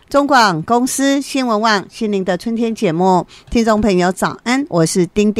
中广公司新闻网心灵的春天节目，听众朋友早安，我是丁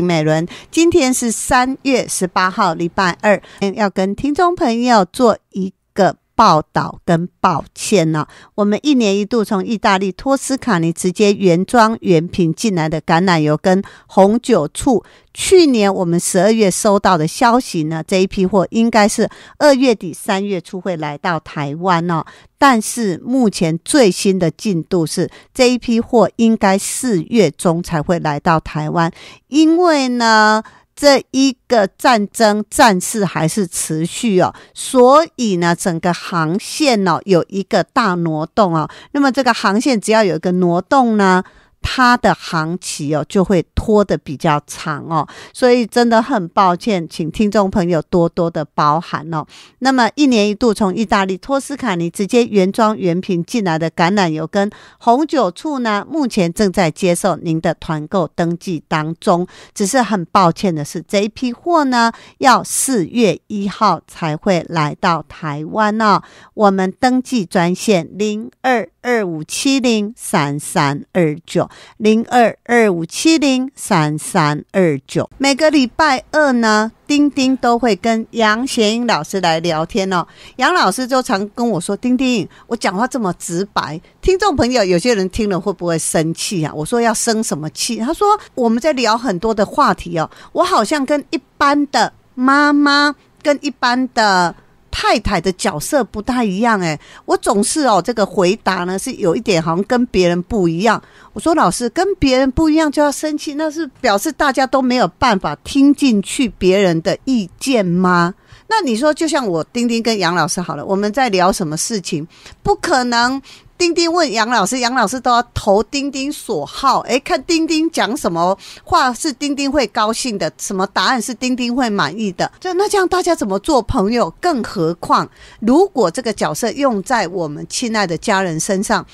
美伦。今天是3月18号礼拜二，要跟听众朋友做一个报道跟抱歉呢，我们1年1度从意大利托斯卡尼直接原装原瓶进来的橄榄油跟红酒醋，去年我们12月收到的消息呢，这一批货应该是2月底3月初会来到台湾哦。但是目前最新的进度是这一批货应该4月中才会来到台湾，因为呢这一个战争战事还是持续哦，所以呢整个航线哦有一个大挪动哦，那么这个航线只要有一个挪动呢，它的航期哦就会拖得比较长哦，所以真的很抱歉，请听众朋友多多的包涵哦。那么1年1度从意大利托斯卡尼直接原装原瓶进来的橄榄油跟红酒醋呢，目前正在接受您的团购登记当中，只是很抱歉的是，这一批货呢要4月1号才会来到台湾哦。我们登记专线0225703329 0225703329，每个礼拜二呢，丁丁都会跟杨贤英老师来聊天哦。杨老师就常跟我说，丁丁，我讲话这么直白，听众朋友有些人听了会不会生气啊？我说要生什么气？他说我们在聊很多的话题哦，我好像跟一般的妈妈跟一般的太太的角色不太一样我总是这个回答呢是有一点好像跟别人不一样。我说老师，跟别人不一样就要生气，那是表示大家都没有办法听进去别人的意见吗？那你说就像我丁丁跟杨老师好了，我们在聊什么事情，不可能丁丁问杨老师，杨老师都要投丁丁所好，看丁丁讲什么话是丁丁会高兴的，什么答案是丁丁会满意的，那这样大家怎么做朋友？更何况如果这个角色用在我们亲爱的家人身上，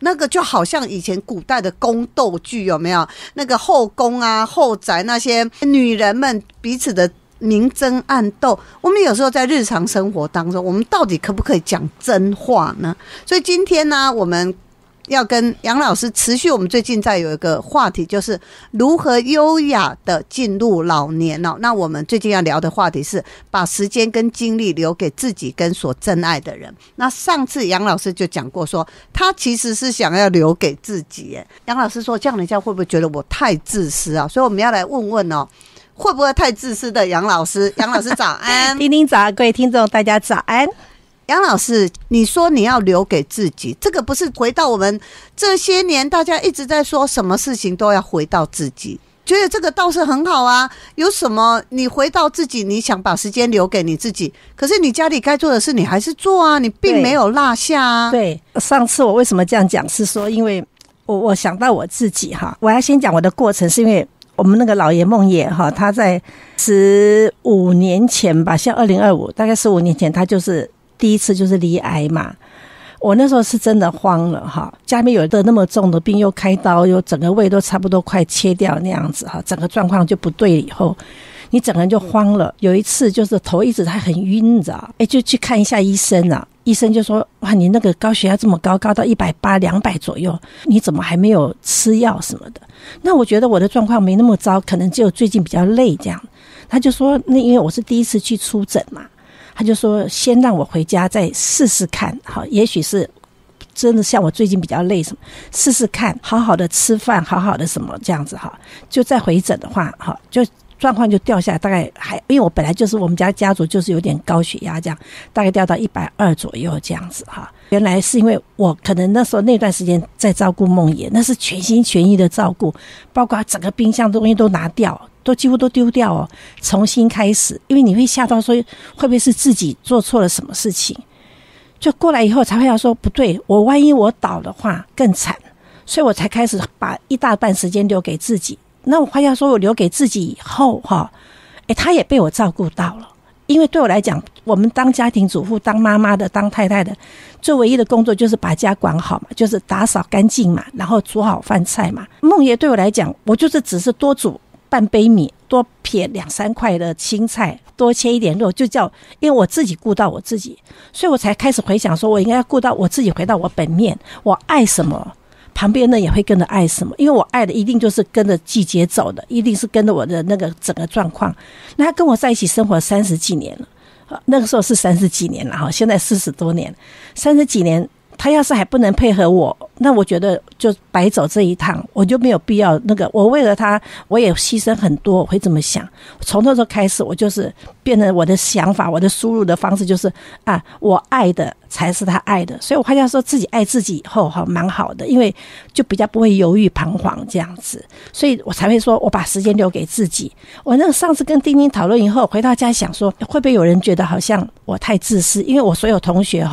那个就好像以前古代的宫斗剧，有没有？那个后宫啊后宅那些女人们彼此的明争暗斗，我们有时候在日常生活当中，我们到底可不可以讲真话呢？所以今天呢，我们要跟杨老师持续，我们最近在有一个话题，就是如何优雅的进入老年哦。那我们最近要聊的话题是把时间跟精力留给自己跟所珍爱的人。那上次杨老师就讲过说，他其实是想要留给自己杨老师说，这样人家会不会觉得我太自私啊？所以我们要来问问哦，会不会太自私的杨老师？杨老师早安。丁丁早，各位听众大家早安。杨老师，你说你要留给自己，这个不是回到我们这些年大家一直在说什么事情都要回到自己，觉得这个倒是很好啊。有什么你回到自己，你想把时间留给你自己，可是你家里该做的事你还是做啊，你并没有落下啊。对，上次我为什么这样讲，是说因为我想到我自己哈，我要先讲我的过程，是因为我们那个老爷梦爷哈，他在15年前吧，像2025大概15年前，他就是第一次就是罹癌嘛。我那时候是真的慌了哈，家里面有得那么重的病，又开刀，又整个胃都差不多快切掉那样子哈，整个状况就不对了以后，你整个人就慌了。有一次就是头一直还很晕，你知道，就去看一下医生啊。医生就说，哇，你那个高血压这么高，高到180、200左右，你怎么还没有吃药什么的？那我觉得我的状况没那么糟，可能只有最近比较累这样。他就说，那因为我是第一次去出诊嘛，他就说先让我回家再试试看，好，也许是真的像我最近比较累什么，试试看，好好的吃饭，好好的什么这样子哈，就再回诊的话，哈，就状况就掉下来，大概还因为我本来就是我们家族就是有点高血压这样，大概掉到120左右这样子哈。原来是因为我可能那时候那段时间在照顾梦爷，那是全心全意的照顾，包括整个冰箱东西都拿掉，都几乎都丢掉哦，重新开始。因为你会吓到说会不会是自己做错了什么事情，就过来以后才会要说不对，我万一我倒的话更惨，所以我才开始把一大半时间留给自己。那我话要说我留给自己以后他也被我照顾到了。因为对我来讲，我们当家庭主妇、当妈妈的、当太太的，最唯一的工作就是把家管好嘛，就是打扫干净嘛，然后煮好饭菜嘛。梦爷对我来讲，我就是只是多煮半杯米，多撇2-3块的青菜，多切一点肉，就叫，因为我自己顾到我自己，所以我才开始回想说，我应该要顾到我自己，回到我本面，我爱什么，旁边人也会跟着爱什么，因为我爱的一定就是跟着季节走的，一定是跟着我的那个整个状况。那他跟我在一起生活30几年了，那个时候是30几年了，现在40多年，30几年，他要是还不能配合我，那我觉得就白走这一趟，我就没有必要那个，我为了他我也牺牲很多，我会这么想。从那时候开始，我就是变成我的想法，我的输入的方式就是我爱的才是他爱的，所以我好像说自己爱自己以后蛮好的，因为就比较不会犹豫彷徨这样子，所以我才会说我把时间留给自己。我那个上次跟丁丁讨论以后，回到家想说会不会有人觉得好像我太自私，因为我所有同学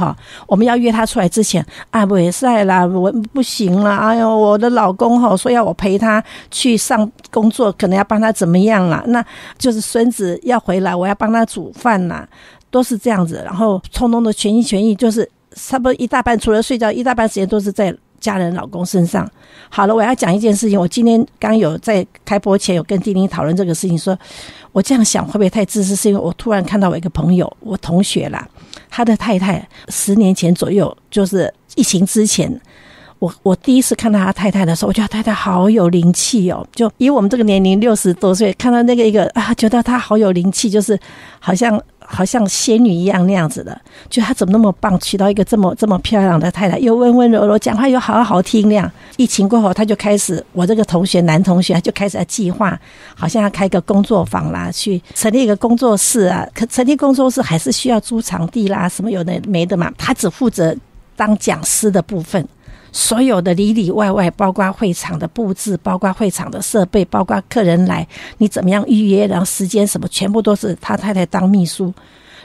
我们要约他出来之前不也赛啦，我不行啦，哎呦我的老公说要我陪他去上工作，可能要帮他怎么样啦，那就是孙子要回来我要帮他煮饭啦，都是这样子，然后通通的全心全意，就是差不多一大半，除了睡觉一大半时间都是在家人老公身上。好了，我要讲一件事情，我今天刚有在开播前有跟丁丁讨论这个事情，说我这样想会不会太自私，是因为我突然看到我一个朋友，我同学啦，他的太太10年前左右，就是疫情之前，我第一次看到他太太的时候，我觉得他太太好有灵气就以我们这个年龄60多岁看到那个一个觉得他好有灵气，就是好像仙女一样那样子的，就他怎么那么棒，娶到一个这么漂亮的太太，又温温柔柔，讲话又好好听那样。疫情过后他就开始，我这个男同学就开始计划，好像要开个工作坊啦，去成立一个工作室可成立工作室还是需要租场地啦，什么有的没的嘛，他只负责当讲师的部分，所有的里里外外，包括会场的布置，包括会场的设备，包括客人来你怎么样预约，然后时间什么全部都是他太太当秘书。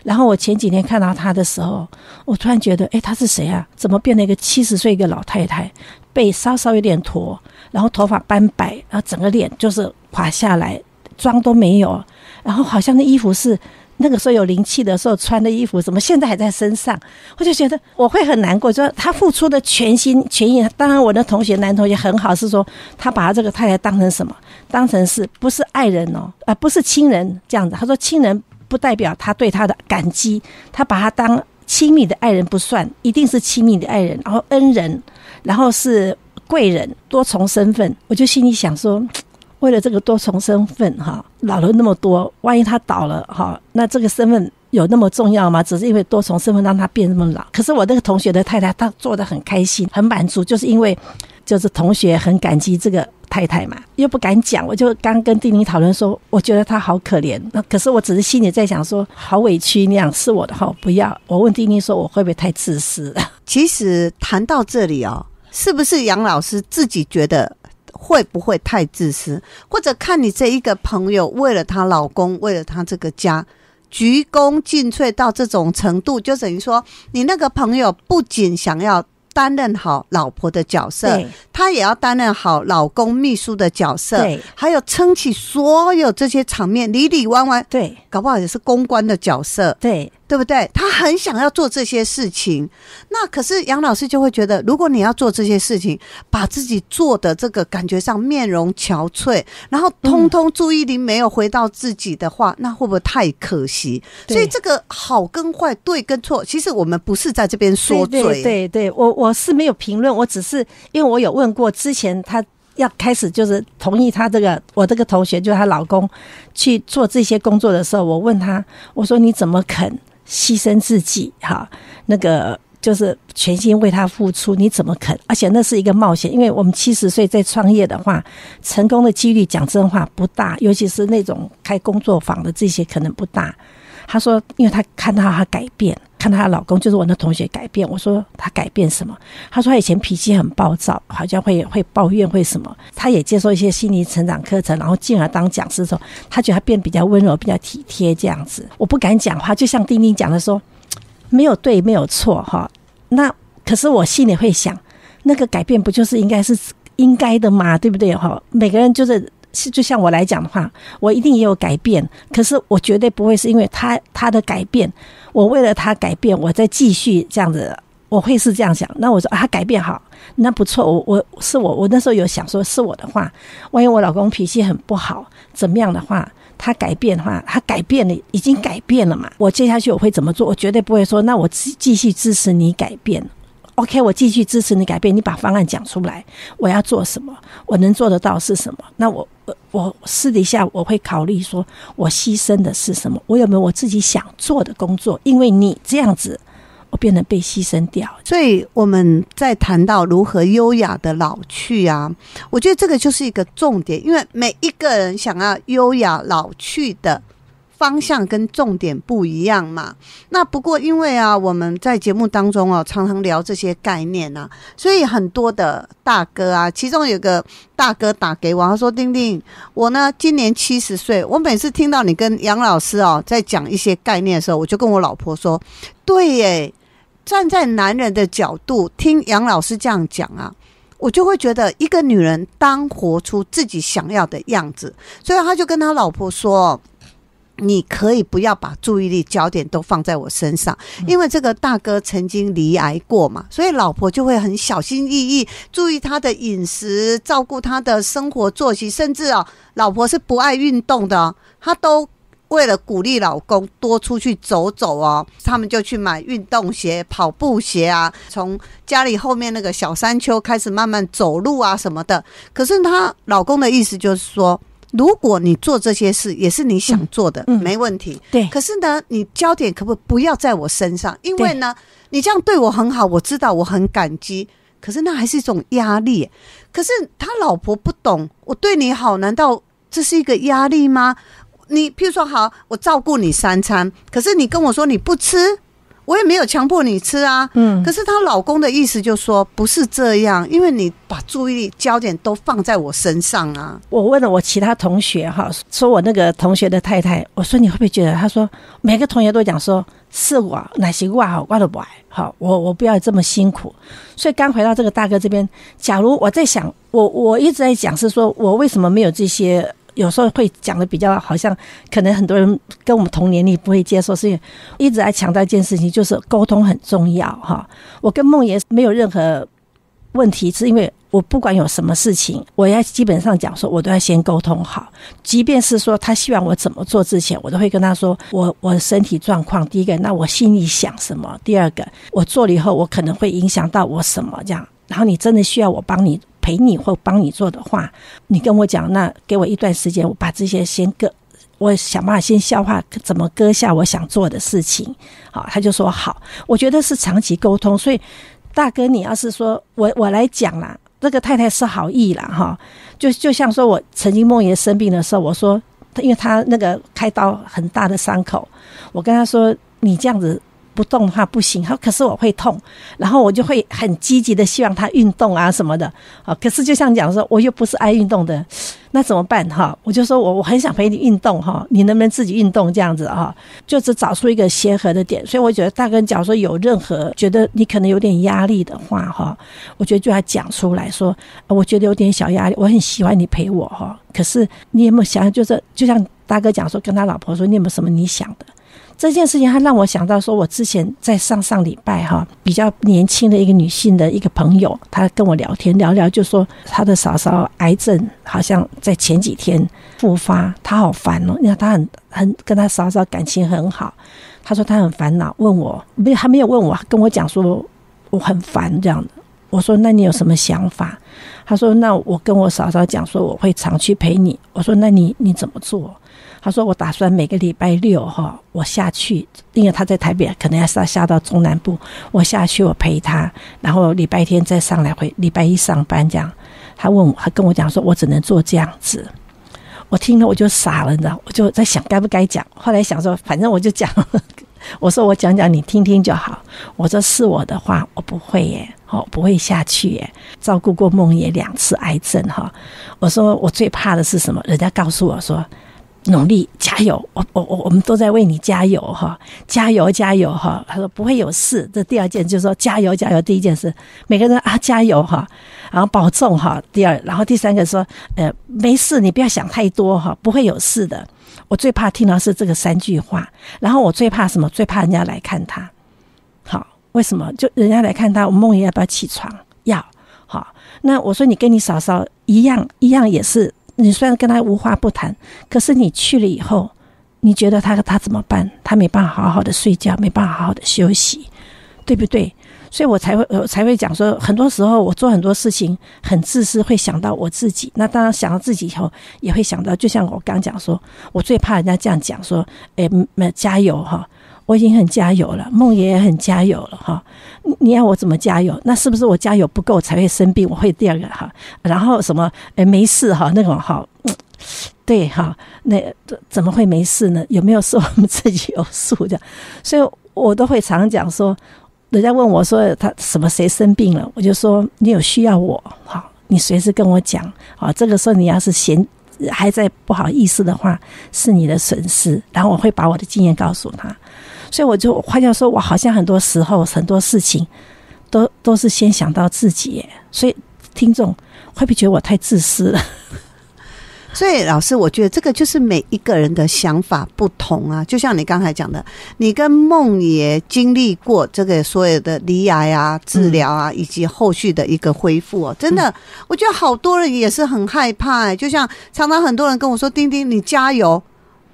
然后我前几天看到他的时候，我突然觉得他是谁啊？怎么变了一个70岁一个老太太，背稍稍有点驼，然后头发斑白，然后整个脸就是垮下来，妆都没有，然后好像那衣服是那个时候有灵气的时候穿的衣服，怎么现在还在身上？我就觉得我会很难过，就是他付出的全心全意。当然我的男同学很好，是说他把他这个太太当成什么？当成是不是爱人不是亲人这样子。他说亲人不代表他对他的感激，他把他当亲密的爱人不算，一定是亲密的爱人，然后恩人，然后是贵人，多重身份。我就心里想说，为了这个多重身份老了那么多，万一他倒了那这个身份有那么重要吗？只是因为多重身份让他变那么老。可是我那个同学的太太她做得很开心很满足，就是因为就是同学很感激这个太太嘛，又不敢讲，我就刚跟丁丁讨论说我觉得她好可怜，那可是我只是心里在想说好委屈那样，是我的不要。我问丁丁说我会不会太自私？其实谈到这里是不是杨老师自己觉得会不会太自私，或者看你这一个朋友为了她老公，为了她这个家鞠躬尽瘁到这种程度，就等于说你那个朋友不仅想要担任好老婆的角色，他也要担任好老公秘书的角色，还有撑起所有这些场面，里里外外，对，搞不好也是公关的角色，对不对？他很想要做这些事情，那可是杨老师就会觉得，如果你要做这些事情，把自己做的这个感觉上面容憔悴，然后通通注意力没有回到自己的话，那会不会太可惜？所以这个好跟坏，对跟错，其实我们不是在这边说罪。对，我是没有评论，我只是因为我有问过之前他要开始就是同意他我这个同学就是她老公去做这些工作的时候，我问他，我说你怎么肯牺牲自己那个就是全心为他付出，你怎么肯？而且那是一个冒险，因为我们70岁在创业的话，成功的几率讲真话不大，尤其是那种开工作坊的这些可能不大。他说因为他看到他改变，看到他老公就是我那同学改变。我说他改变什么？他说他以前脾气很暴躁，好像会抱怨会什么，他也接受一些心理成长课程，然后进而当讲师的时候，他觉得他变比较温柔比较体贴这样子。我不敢讲话，就像丁丁讲的说没有对没有错那可是我心里会想，那个改变不就是应该是应该的吗？对不对每个人就像我来讲的话，我一定也有改变，可是我绝对不会是因为他的改变，我为了他改变，我再继续这样子我会是这样想。那我说他改变好，那不错。我那时候有想说，是我的话，万一我老公脾气很不好，怎么样的话，他改变的话，他改变了，已经改变了嘛。我接下去我会怎么做？我绝对不会说，那我继续支持你改变。OK， 我继续支持你改变，你把方案讲出来，我要做什么，我能做得到是什么？那我私底下我会考虑说，我牺牲的是什么？我有没有我自己想做的工作？因为你这样子，我变得被牺牲掉。所以我们在谈到如何优雅的老去啊，我觉得这个就是一个重点，因为每一个人想要优雅老去的方向跟重点不一样嘛。那不过因为啊，我们在节目当中啊，常常聊这些概念啊，所以很多的大哥啊，其中有个大哥打给我，他说：“丁丁，我呢今年70岁，我每次听到你跟杨老师哦在讲一些概念的时候，我就跟我老婆说，对耶，站在男人的角度听杨老师这样讲啊。”我就会觉得一个女人当活出自己想要的样子，所以他就跟他老婆说，你可以不要把注意力焦点都放在我身上，因为这个大哥曾经罹癌过嘛，所以老婆就会很小心翼翼注意他的饮食，照顾他的生活作息，甚至老婆是不爱运动的他都为了鼓励老公多出去走走他们就去买运动鞋、跑步鞋啊，从家里后面那个小山丘开始慢慢走路啊什么的。可是她老公的意思就是说，如果你做这些事也是你想做的，没问题。对。可是呢，你焦点可不要在我身上，因为呢，你这样对我很好，我知道我很感激。可是那还是一种压力。可是他老婆不懂，我对你好，难道这是一个压力吗？你譬如说好，我照顾你3餐，可是你跟我说你不吃，我也没有强迫你吃啊。可是她老公的意思就说不是这样，因为你把注意力焦点都放在我身上啊。我问了我其他同学说我那个同学的太太，我说你会不会觉得？他说每个同学都讲说是我，哪些我都不爱，我不要这么辛苦。所以刚回到这个大哥这边，假如我在想，我一直在讲是说我为什么没有这些。有时候会讲的比较好像可能很多人跟我们同年龄不会接受，是因为一直在强调一件事情，就是沟通很重要我跟梦爷没有任何问题，是因为我不管有什么事情，我要基本上讲说我都要先沟通好，即便是说他希望我怎么做之前，我都会跟他说我身体状况，第一个那我心里想什么，第二个我做了以后我可能会影响到我什么这样，然后你真的需要我帮你陪你或帮你做的话，你跟我讲，那给我一段时间，我把这些先我想办法先消化怎么割下我想做的事情。好，他就说好。我觉得是长期沟通，所以大哥你要是说我来讲啦，这个太太是好意啦就像说我曾经梦爷生病的时候，我说因为他那个开刀很大的伤口，我跟他说你这样子不动的话不行，可是我会痛，然后我就会很积极的希望他运动啊什么的可是就像讲说我又不是爱运动的，那怎么办我就说我很想陪你运动你能不能自己运动这样子就只找出一个协和的点。所以我觉得大哥假如说有任何觉得你可能有点压力的话我觉得就要讲出来说我觉得有点小压力，我很喜欢你陪我可是你有没有想就像大哥讲说跟他老婆说，你有没有什么你想的这件事情，他让我想到说，我之前在上礼拜比较年轻的一个女性的一个朋友，她跟我聊天聊就说她的嫂嫂癌症好像在前几天复发，她好烦因为她很跟她嫂嫂感情很好，她说她很烦恼，问我还没有问我，跟我讲说我很烦这样的。我说那你有什么想法？她说那我跟我嫂嫂讲说我会常去陪你。我说那你怎么做？他说我打算每个礼拜6我下去，因为他在台北可能要下到中南部，我下去我陪他，然后礼拜天再上来回礼拜1上班这样。他跟我讲说我只能做这样子。我听了我就傻了，你知道，我就在想该不该讲，后来想说反正我就讲我说我讲讲你听听就好，我说是我的话我不会耶不会下去耶，照顾过梦爷2次癌症我说我最怕的是什么，人家告诉我说努力加油，我们都在为你加油加油加油他说不会有事，这第二件就是说加油加油，第一件事每个人加油然后保重第二，然后第三个说没事你不要想太多不会有事的。我最怕听到是这个3句话，然后我最怕什么？最怕人家来看他为什么？就人家来看他，我梦爷要不要起床？要。好，那我说你跟你嫂嫂一样也是，你虽然跟他无话不谈，可是你去了以后，你觉得他怎么办？他没办法好好的睡觉，没办法好好的休息，对不对？所以我才会讲说，很多时候我做很多事情很自私，会想到我自己。那当然想到自己以后，也会想到，就像我刚讲说，我最怕人家这样讲说，加油哈。我已经很加油了，梦爷也很加油了哈。你要我怎么加油？那是不是我加油不够才会生病？我会第二个哈，然后什么没事哈那种哈，对哈，那怎么会没事呢？有没有事我们自己有数的，所以我都会常讲说，人家问我说他谁生病了，我就说你有需要我好，你随时跟我讲好，这个时候你要是还在不好意思的话，是你的损失，然后我会把我的经验告诉他。所以我就换句话说，我好像很多时候很多事情都是先想到自己耶。所以听众会不会觉得我太自私了？所以老师，我觉得这个就是每一个人的想法不同啊。就像你刚才讲的，你跟梦爷经历过这个所有的离癌啊、治疗啊，以及后续的一个恢复哦，真的，我觉得好多人也是很害怕就像常常很多人跟我说：“丁丁，你加油。”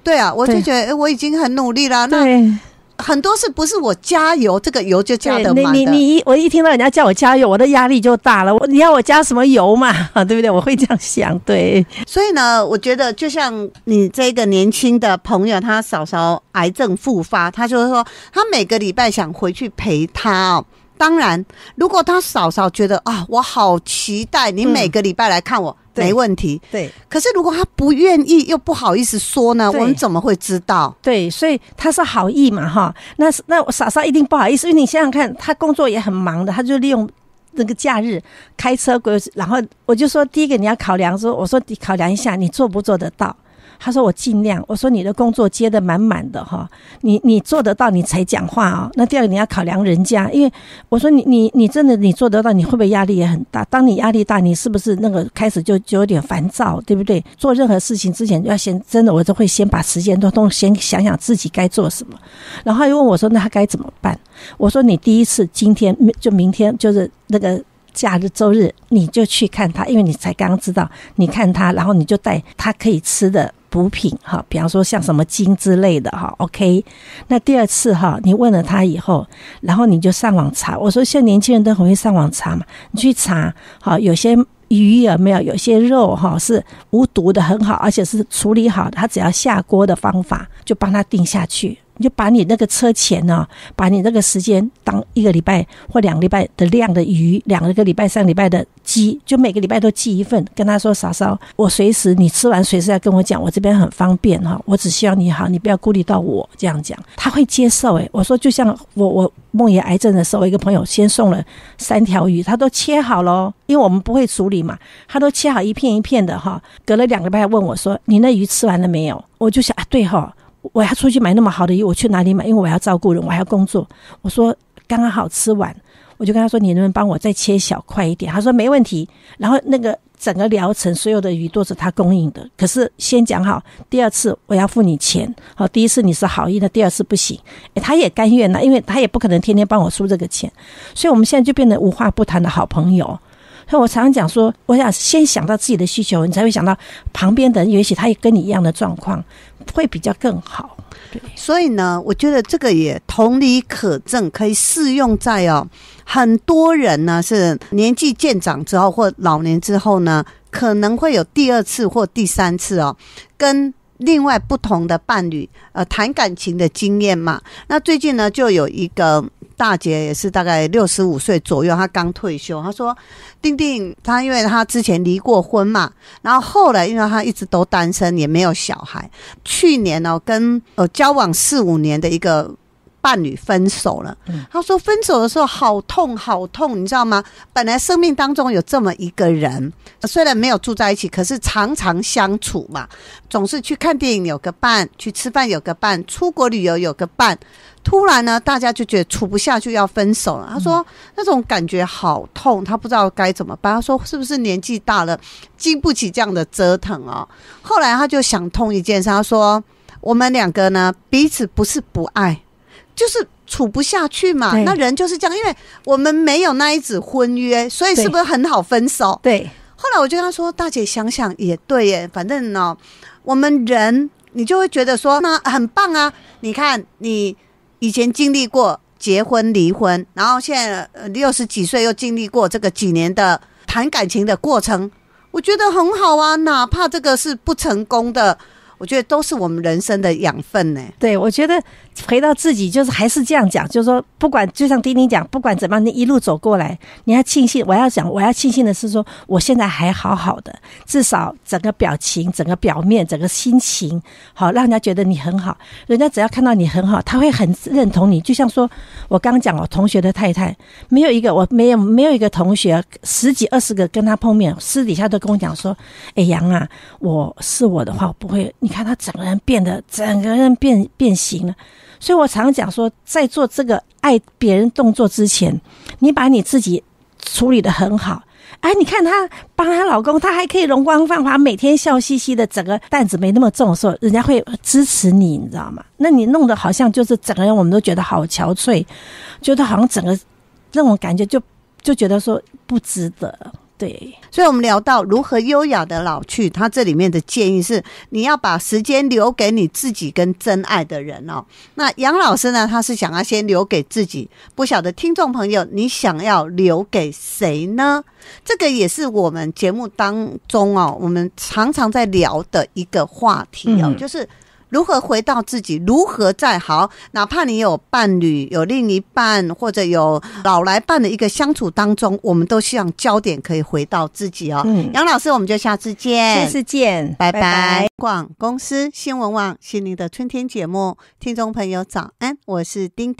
对啊，我就觉得我已经很努力了。那很多事不是我加油，这个油就加得满的。我一听到人家叫我加油，我的压力就大了。你要我加什么油嘛？对不对？我会这样想。对，所以呢，我觉得就像你这个年轻的朋友，他嫂嫂癌症复发，他就是说他每个礼拜想回去陪他哦。当然，如果他嫂嫂觉得啊，我好期待你每个礼拜来看我。没问题，对。可是如果他不愿意又不好意思说呢，我们怎么会知道？对，所以他是好意嘛，哈。那我嫂嫂一定不好意思，因为你想想看，他工作也很忙的，他就利用那个假日开车过去，然后我就说，第一个你要考量说，我说你考量一下，你做不做得到？他说我尽量。我说你的工作接得满满的哈，你做得到你才讲话哦。那第二个你要考量人家，因为我说你真的你做得到，你会不会压力也很大？当你压力大，你是不是那个开始就有点烦躁，对不对？做任何事情之前就要先真的，我都会先把时间都先想想自己该做什么。然后他又问我说，那他该怎么办？我说你第一次今天就明天就是那个假日周日你就去看他，因为你才刚刚知道，你看他，然后你就带他可以吃的补品哈，比方说像什么筋之类的哈 ，OK。那第二次哈，你问了他以后，然后你就上网查。我说现在年轻人都很会上网查嘛，你去查好，有些鱼有没有，有些肉哈是无毒的，很好，而且是处理好的，他只要下锅的方法就帮他定下去。你就把你那个车钱呢，把你那个时间当1个礼拜或2个礼拜的量的鱼，2个礼拜3个礼拜的鸡，就每个礼拜都寄一份，跟他说嫂嫂，我随时你吃完随时要跟我讲，我这边很方便哈，我只希望你好，你不要顾虑到我，这样讲他会接受。我说就像我梦爷癌症的时候，我一个朋友先送了3条鱼，他都切好了，因为我们不会处理嘛，他都切好一片一片的哈。隔了2个礼拜问我说，你那鱼吃完了没有？我就想啊，对哈，我要出去买那么好的鱼，我去哪里买？因为我要照顾人，我还要工作。我说刚刚好吃完，我就跟他说，你能不能帮我再切小块一点？他说没问题。然后那个整个疗程所有的鱼都是他供应的，可是先讲好，第2次我要付你钱。好，第1次你是好意的，第2次不行。他也甘愿了，因为他也不可能天天帮我出这个钱，所以我们现在就变得无话不谈的好朋友。所以我常常讲说，我想先想到自己的需求，你才会想到旁边的人，也许他也跟你一样的状况，会比较更好。对，所以呢，我觉得这个也同理可证，可以适用在很多人呢是年纪渐长之后或老年之后呢，可能会有第2次或第3次跟另外不同的伴侣谈感情的经验嘛。那最近呢，就有一个大姐也是大概65岁左右，她刚退休，她说丁丁，她因为她之前离过婚嘛，然后后来因为她一直都单身，也没有小孩，去年跟交往4-5年的一个伴侣分手了。他说分手的时候好痛好痛，你知道吗？本来生命当中有这么一个人，虽然没有住在一起，可是常常相处嘛，总是去看电影有个伴，去吃饭有个伴，出国旅游有个伴。突然呢，大家就觉得处不下去要分手了。他说那种感觉好痛，他不知道该怎么办。他说是不是年纪大了经不起这样的折腾后来他就想通一件事，他说我们2个呢彼此不是不爱，就是处不下去嘛。对那人就是这样，因为我们没有那一纸婚约，所以是不是很好分手？对。后来我就跟他说，大姐想想也对耶，反正呢，我们人你就会觉得说那很棒啊，你看你以前经历过结婚离婚，然后现在60几岁又经历过这个几年的谈感情的过程，我觉得很好啊，哪怕这个是不成功的，我觉得都是我们人生的养分呢。对，我觉得回到自己，就是还是这样讲，就是说，不管就像丁丁讲，不管怎么样，你一路走过来，你要庆幸。我要庆幸的是说，我现在还好好的，至少整个表情、整个表面、整个心情，好让人家觉得你很好。人家只要看到你很好，他会很认同你。就像说我刚刚讲，我同学的太太，没有一个同学10几20个跟他碰面，私底下都跟我讲说：“哎，杨啊，我的话，我不会。你看他整个人变形了。”所以我常讲说，在做这个爱别人动作之前，你把你自己处理得很好。哎，你看她帮她老公，她还可以容光焕发，每天笑嘻嘻的，整个担子没那么重的时候，人家会支持你，你知道吗？那你弄得好像就是整个人我们都觉得好憔悴，觉得好像整个那种感觉就觉得说不值得。对，所以我们聊到如何优雅的老去，他这里面的建议是你要把时间留给你自己跟真爱的人哦。那杨老师呢，他是想要先留给自己，不晓得听众朋友你想要留给谁呢？这个也是我们节目当中哦，我们常常在聊的一个话题哦，就是如何回到自己，如何再好，哪怕你有伴侣、有另一半或者有老来伴的一个相处当中，我们都希望焦点可以回到自己哦。杨老师，我们就下次见，下次见，拜拜。广公司新闻网心灵的春天节目，听众朋友早安，我是丁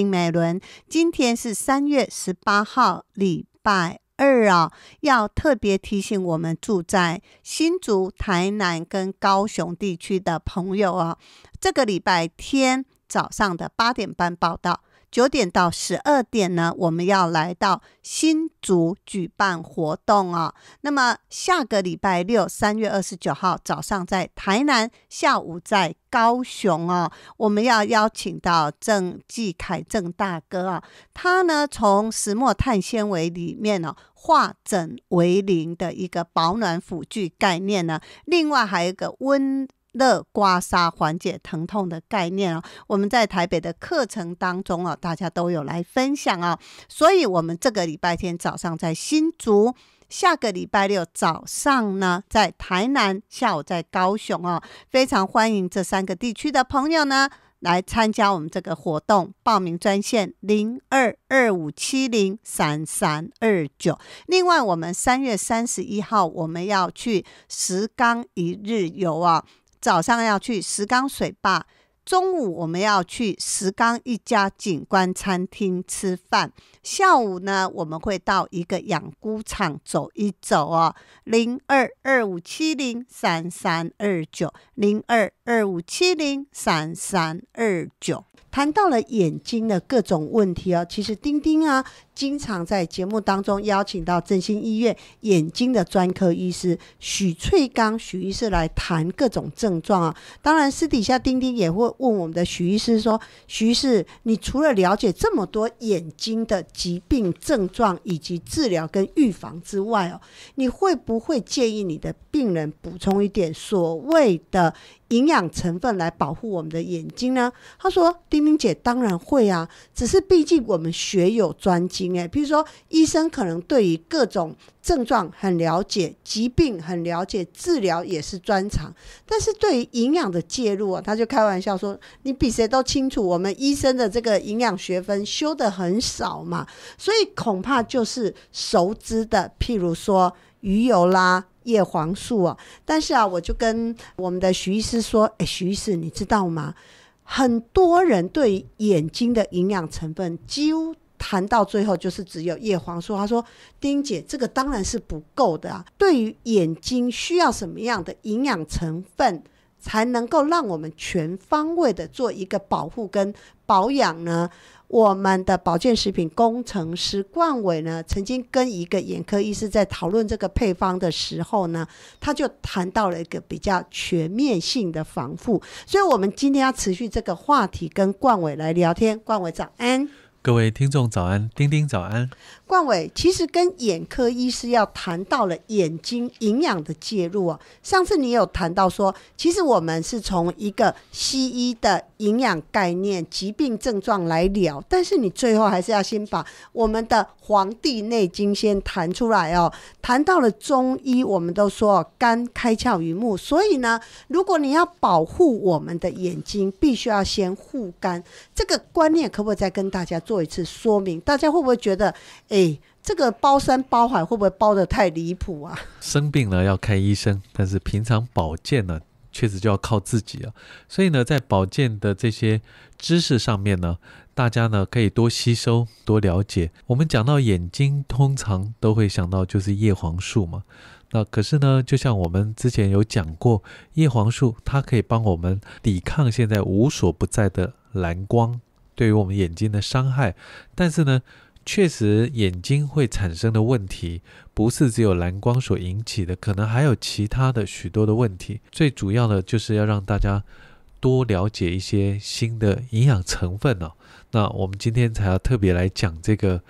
美伦，今天是3月18号，礼拜2啊，要特别提醒我们住在新竹、台南跟高雄地区的朋友啊，这个礼拜天早上的8点半报道，9点到12点呢，我们要来到新竹举办活动啊。那么下个礼拜六3月29号早上在台南，下午在高雄啊，我们要邀请到郑继凯郑大哥啊，他呢从石墨碳纤维里面呢化整为零的一个保暖辅具概念呢，另外还有一个温热刮痧缓解疼痛的概念哦，我们在台北的课程当中哦，大家都有来分享哦，所以我们这个礼拜天早上在新竹，下个礼拜六早上呢在台南，下午在高雄哦，非常欢迎这3个地区的朋友呢来参加我们这个活动，报名专线0225703329。另外我们3月31号我们要去石冈一日游啊，早上要去石冈水坝，中午我们要去石冈一家景观餐厅吃饭，下午呢我们会到一个养菇场走一走哦。0225703329，0225703329。谈到了眼睛的各种问题哦，其实丁丁啊经常在节目当中邀请到振兴医院眼睛的专科医师许翠刚许医师来谈各种症状啊。当然私底下丁丁也会问我们的许医师说，许医师你除了了解这么多眼睛的疾病症状以及治疗跟预防之外哦，你会不会建议你的病人补充一点所谓的营养成分来保护我们的眼睛呢？他说丁丁姐当然会啊，只是毕竟我们学有专精比如说医生可能对于各种症状很了解，疾病很了解，治疗也是专长，但是对于营养的介入他就开玩笑说你比谁都清楚，我们医生的这个营养学分修得很少嘛，所以恐怕就是熟知的譬如说鱼油啦、叶黄素啊。但是我就跟我们的许医师说，许医师你知道吗，很多人对于眼睛的营养成分几乎谈到最后就是只有叶黄素。他说丁姐这个当然是不够的啊，对于眼睛需要什么样的营养成分才能够让我们全方位的做一个保护跟保养呢？我们的保健食品工程师冠伟呢，曾经跟一个眼科医师在讨论这个配方的时候呢，他就谈到了一个比较全面性的防护。所以我们今天要持续这个话题，跟冠伟来聊天。冠伟早安。各位听众早安，丁丁早安。冠伟，其实跟眼科医师要谈到了眼睛营养的介入啊。上次你有谈到说，其实我们是从一个西医的营养概念、疾病症状来聊，但是你最后还是要先把我们的《黄帝内经》先谈出来哦。谈到了中医，我们都说肝开窍于目，所以呢，如果你要保护我们的眼睛，必须要先护肝。这个观念可不可以再跟大家做一次说明？大家会不会觉得，这个包山包海会不会包得太离谱啊？生病了要看医生，但是平常保健呢，确实就要靠自己啊。所以呢，在保健的这些知识上面呢，大家呢可以多吸收、多了解。我们讲到眼睛，通常都会想到就是叶黄素嘛。那可是呢，就像我们之前有讲过，叶黄素它可以帮我们抵抗现在无所不在的蓝光对于我们眼睛的伤害。但是呢，确实眼睛会产生的问题不是只有蓝光所引起的，可能还有其他的许多的问题。最主要的就是要让大家多了解一些新的营养成分哦。那我们今天才要特别来讲这个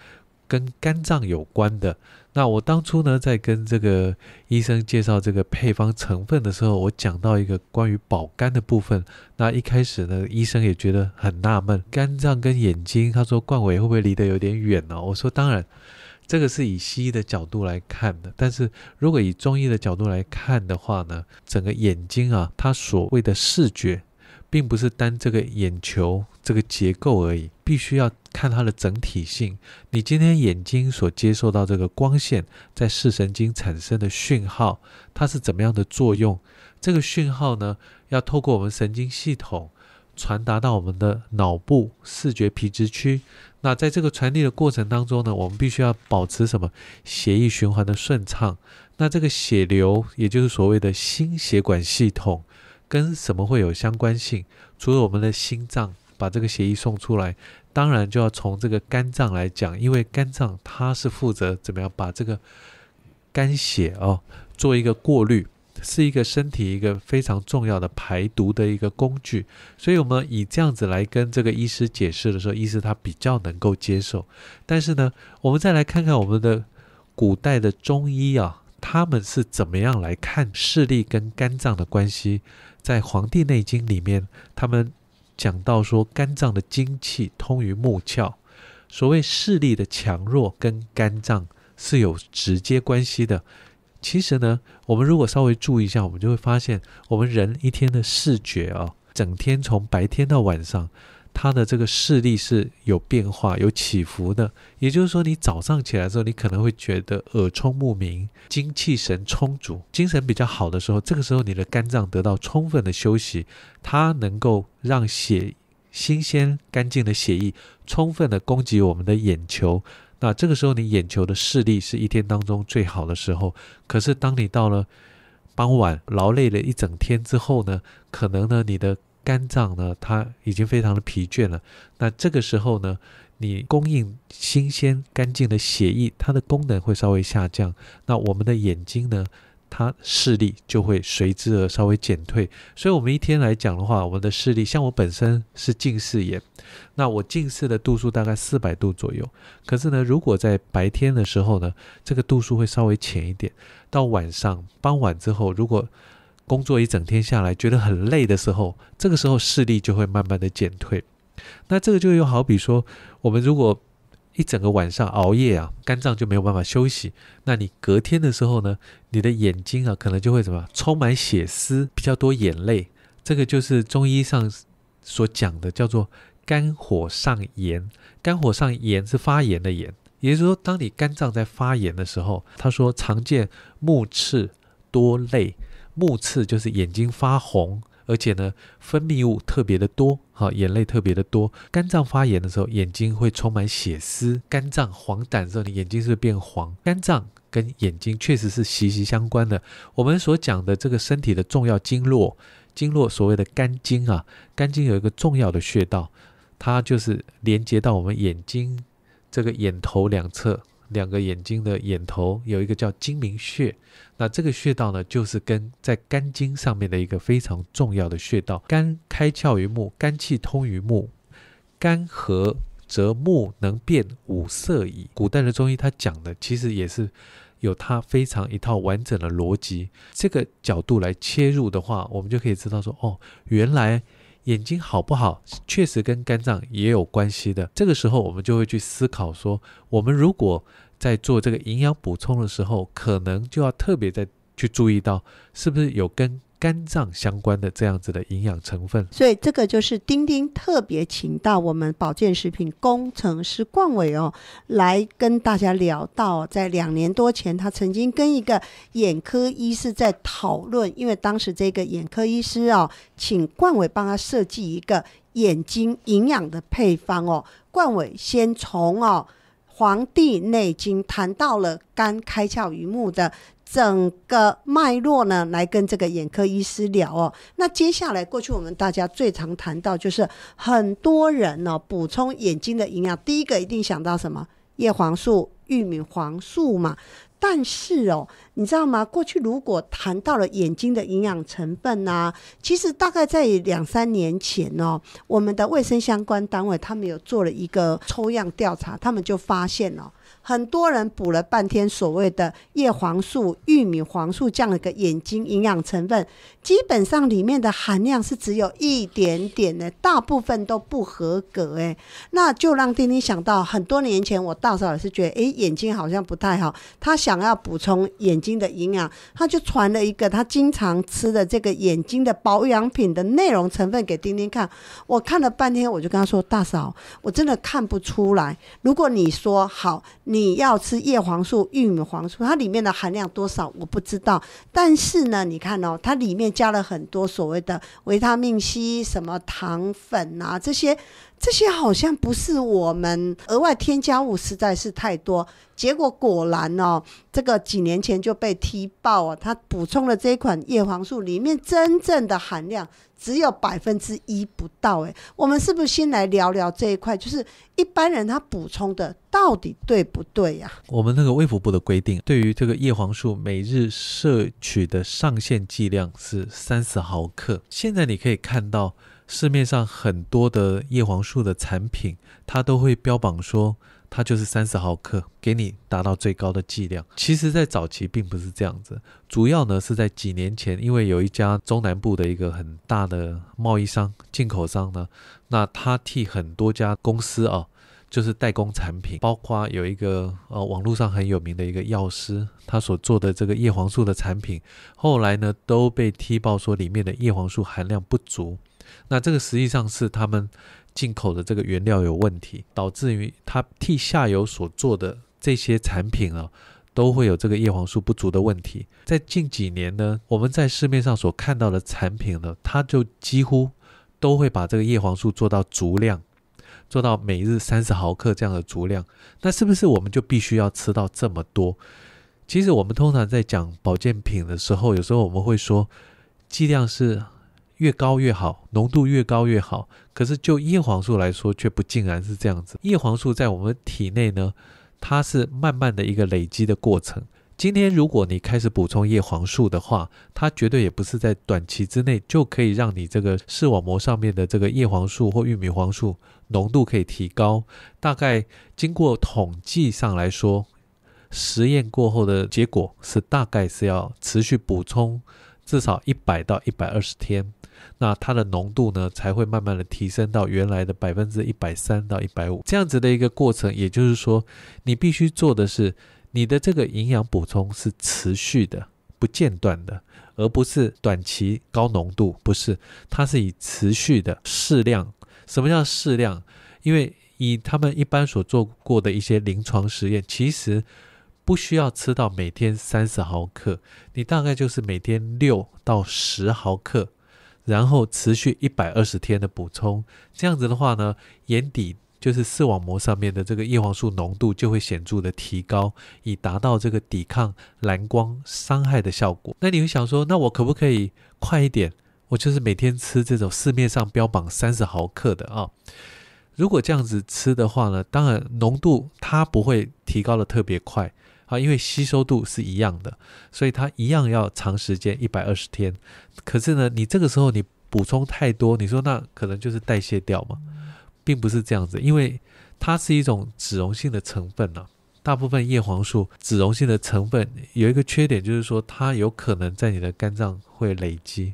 跟肝脏有关的。那我当初呢，在跟这个医生介绍这个配方成分的时候，我讲到一个关于保肝的部分。那一开始呢，医生也觉得很纳闷，肝脏跟眼睛，他说冠伟会不会离得有点远呢？我说当然，这个是以西医的角度来看的，但是如果以中医的角度来看的话呢，整个眼睛啊，它所谓的视觉并不是单这个眼球这个结构而已，必须要看它的整体性。你今天眼睛所接受到这个光线在视神经产生的讯号，它是怎么样的作用？这个讯号呢，要透过我们神经系统传达到我们的脑部视觉皮质区。那在这个传递的过程当中呢，我们必须要保持什么？血液循环的顺畅。那这个血流，也就是所谓的心血管系统，跟什么会有相关性？除了我们的心脏把这个血液送出来，当然就要从这个肝脏来讲，因为肝脏它是负责怎么样把这个肝血做一个过滤，是一个身体一个非常重要的排毒的一个工具。所以我们以这样子来跟这个医师解释的时候，医师他比较能够接受。但是呢，我们再来看看我们的古代的中医啊，他们是怎么样来看视力跟肝脏的关系。在《黄帝内经》里面，他们讲到说，肝脏的精气通于目窍，所谓视力的强弱跟肝脏是有直接关系的。其实呢，我们如果稍微注意一下，我们就会发现，我们人一天的视觉整天从白天到晚上，它的这个视力是有变化、有起伏的。也就是说，你早上起来的时候，你可能会觉得耳聪目明、精气神充足，精神比较好的时候，这个时候你的肝脏得到充分的休息，它能够让新鲜干净的血液充分的供给我们的眼球。那这个时候你眼球的视力是一天当中最好的时候。可是当你到了傍晚劳累了一整天之后呢，可能呢你的肝脏呢它已经非常的疲倦了。那这个时候呢，你供应新鲜干净的血液，它的功能会稍微下降。那我们的眼睛呢，它视力就会随之而稍微减退。所以我们一天来讲的话，我们的视力，像我本身是近视眼，那我近视的度数大概400度左右。可是呢，如果在白天的时候呢，这个度数会稍微浅一点。到晚上傍晚之后，如果工作一整天下来觉得很累的时候，这个时候视力就会慢慢的减退。那这个就又好比说，我们如果一整个晚上熬夜啊，肝脏就没有办法休息。那你隔天的时候呢，你的眼睛啊可能就会什么充满血丝，比较多眼泪。这个就是中医上所讲的叫做肝火上炎。肝火上炎是发炎的炎，也就是说，当你肝脏在发炎的时候，他说常见目赤多泪。目赤就是眼睛发红，而且呢分泌物特别的多，眼泪特别的多。肝脏发炎的时候，眼睛会充满血丝。肝脏黄疸的时候，你眼睛是不是变黄？肝脏跟眼睛确实是息息相关的。我们所讲的这个身体的重要经络所谓的肝经啊，肝经有一个重要的穴道，它就是连接到我们眼睛这个眼头两侧2个眼睛的眼头有一个叫睛明穴，那这个穴道呢就是跟在肝经上面的一个非常重要的穴道。肝开窍于目，肝气通于目，肝合则目能辨五色矣。古代的中医它讲的其实也是有它非常一套完整的逻辑，这个角度来切入的话，我们就可以知道说，原来眼睛好不好确实跟肝脏也有关系的。这个时候我们就会去思考说，我们如果在做这个营养补充的时候，可能就要特别再去注意到是不是有跟肝脏相关的这样子的营养成分。所以这个就是丁丁特别请到我们保健食品工程师冠伟来跟大家聊到，在2年多前他曾经跟一个眼科医师在讨论，因为当时这个眼科医师请冠伟帮他设计一个眼睛营养的配方冠伟先从《黄帝内经》谈到了肝开窍于目的整个脉络呢，来跟这个眼科医师聊那接下来过去我们大家最常谈到就是很多人补充眼睛的营养，第一个一定想到什么？叶黄素、玉米黄素嘛。但是你知道吗？过去如果谈到了眼睛的营养成分其实大概在2-3年前我们的卫生相关单位他们有做了一个抽样调查，他们就发现很多人补了半天所谓的叶黄素、玉米黄素这样的一个眼睛营养成分，基本上里面的含量是只有一点点的，大部分都不合格那就让丁丁想到很多年前我大嫂也是觉得眼睛好像不太好，他想要补充眼睛的营养，他就传了一个他经常吃的这个眼睛的保养品的内容成分给丁丁看。我看了半天，我就跟他说，大嫂我真的看不出来，如果你说好你要吃叶黄素、玉米黄素，它里面的含量多少我不知道，但是呢你看它里面加了很多所谓的维他命 C 什么糖粉这些好像不是我们额外添加物，实在是太多。结果果然这个几年前就被踢爆他补充了这一款叶黄素里面真正的含量只有1%不到我们是不是先来聊聊这一块，就是一般人他补充的到底对不对呀？我们那个卫福部的规定，对于这个叶黄素每日摄取的上限剂量是30毫克。现在你可以看到市面上很多的叶黄素的产品，它都会标榜说它就是30毫克，给你达到最高的剂量。其实在早期并不是这样子，主要呢是在几年前，因为有一家中南部的一个很大的贸易商、进口商呢，那他替很多家公司就是代工产品，包括有一个网络上很有名的一个药师，他所做的这个叶黄素的产品，后来呢都被踢爆说里面的叶黄素含量不足。那这个实际上是他们进口的这个原料有问题，导致于他替下游所做的这些产品都会有这个叶黄素不足的问题。在近几年呢，我们在市面上所看到的产品呢，它就几乎都会把这个叶黄素做到足量，做到每日30毫克这样的足量。那是不是我们就必须要吃到这么多？其实我们通常在讲保健品的时候，有时候我们会说剂量是越高越好，浓度越高越好，可是就叶黄素来说却不尽然是这样子。叶黄素在我们体内呢，它是慢慢的一个累积的过程。今天如果你开始补充叶黄素的话，它绝对也不是在短期之内就可以让你这个视网膜上面的这个叶黄素或玉米黄素浓度可以提高。大概经过统计上来说，实验过后的结果是大概是要持续补充至少100到120天，那它的浓度呢才会慢慢的提升到原来的130%到150%这样子的一个过程。也就是说，你必须做的是你的这个营养补充是持续的、不间断的，而不是短期高浓度，不是，它是以持续的适量。什么叫适量？因为以他们一般所做过的一些临床实验，其实不需要吃到每天30毫克，你大概就是每天6到10毫克，然后持续120天的补充。这样子的话呢，眼底就是视网膜上面的这个叶黄素浓度就会显著的提高，以达到这个抵抗蓝光伤害的效果。那你会想说，那我可不可以快一点？我就是每天吃这种市面上标榜30毫克的如果这样子吃的话呢，当然浓度它不会提高的特别快因为吸收度是一样的，所以它一样要长时间120天。可是呢，你这个时候你补充太多，你说那可能就是代谢掉嘛，并不是这样子，因为它是一种脂溶性的成分大部分叶黄素脂溶性的成分有一个缺点，就是说它有可能在你的肝脏会累积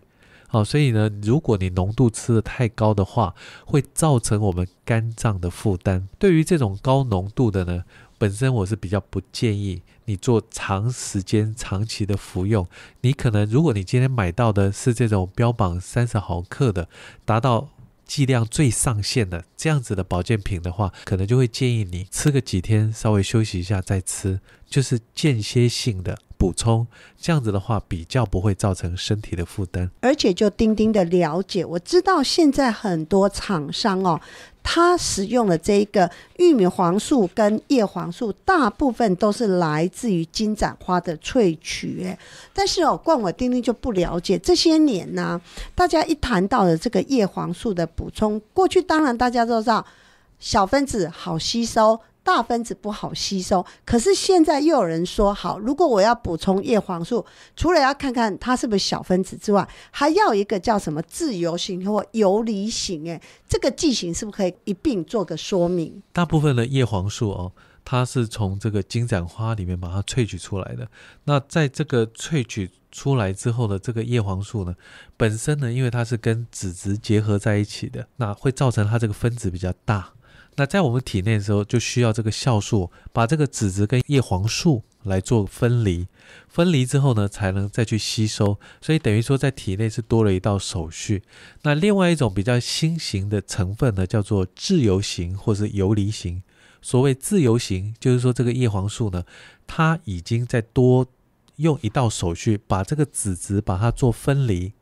所以呢，如果你浓度吃得太高的话，会造成我们肝脏的负担。对于这种高浓度的呢，本身我是比较不建议你做长时间长期的服用。你可能如果你今天买到的是这种标榜30毫克的，达到剂量最上限的这样子的保健品的话，可能就会建议你吃个几天，稍微休息一下再吃，就是间歇性的补充，这样子的话比较不会造成身体的负担。而且就丁丁的了解，我知道现在很多厂商它使用的这个玉米黄素跟叶黄素大部分都是来自于金盏花的萃取但是冠伟丁丁就不了解，这些年大家一谈到的这个叶黄素的补充，过去当然大家都知道小分子好吸收，大分子不好吸收，可是现在又有人说，好，如果我要补充叶黄素，除了要看看它是不是小分子之外，还要一个叫什么自由型或游离型这个剂型是不是可以一并做个说明？大部分的叶黄素它是从这个金盏花里面把它萃取出来的。那在这个萃取出来之后的这个叶黄素呢，本身呢，因为它是跟脂质结合在一起的，那会造成它这个分子比较大。那在我们体内的时候，就需要这个酵素把这个脂质跟叶黄素来做分离，分离之后呢，才能再去吸收，所以等于说在体内是多了一道手续。那另外一种比较新型的成分呢，叫做自由型或是游离型。所谓自由型，就是说这个叶黄素呢，它已经在多用一道手续把这个脂质把它做分离，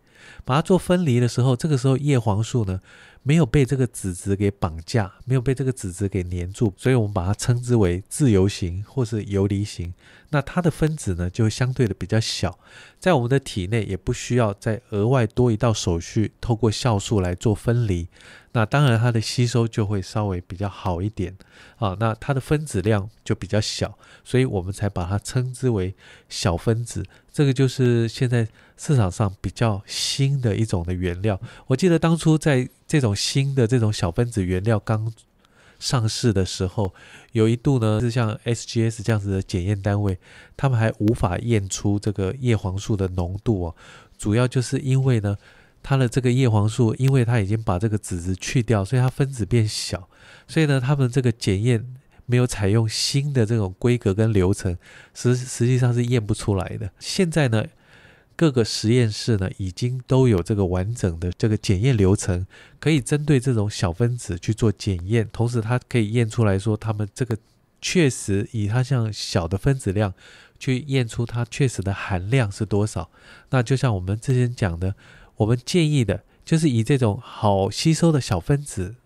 把它做分离的时候，这个时候叶黄素呢没有被这个脂质给绑架，没有被这个脂质给黏住，所以我们把它称之为自由型或是游离型。那它的分子呢就相对的比较小，在我们的体内也不需要再额外多一道手续透过酵素来做分离，那当然它的吸收就会稍微比较好一点那它的分子量就比较小，所以我们才把它称之为小分子。这个就是现在市场上比较新的一种的原料。我记得当初在这种新的这种小分子原料刚上市的时候，有一度呢是像 SGS 这样子的检验单位，他们还无法验出这个叶黄素的浓度主要就是因为呢它的这个叶黄素，因为它已经把这个脂质去掉，所以它分子变小，所以呢他们这个检验没有采用新的这种规格跟流程，实际上是验不出来的。现在呢各个实验室呢已经都有这个完整的这个检验流程，可以针对这种小分子去做检验，同时它可以验出来说它们这个确实以它像小的分子量去验出它确实的含量是多少。那就像我们之前讲的，我们建议的就是以这种好吸收的小分子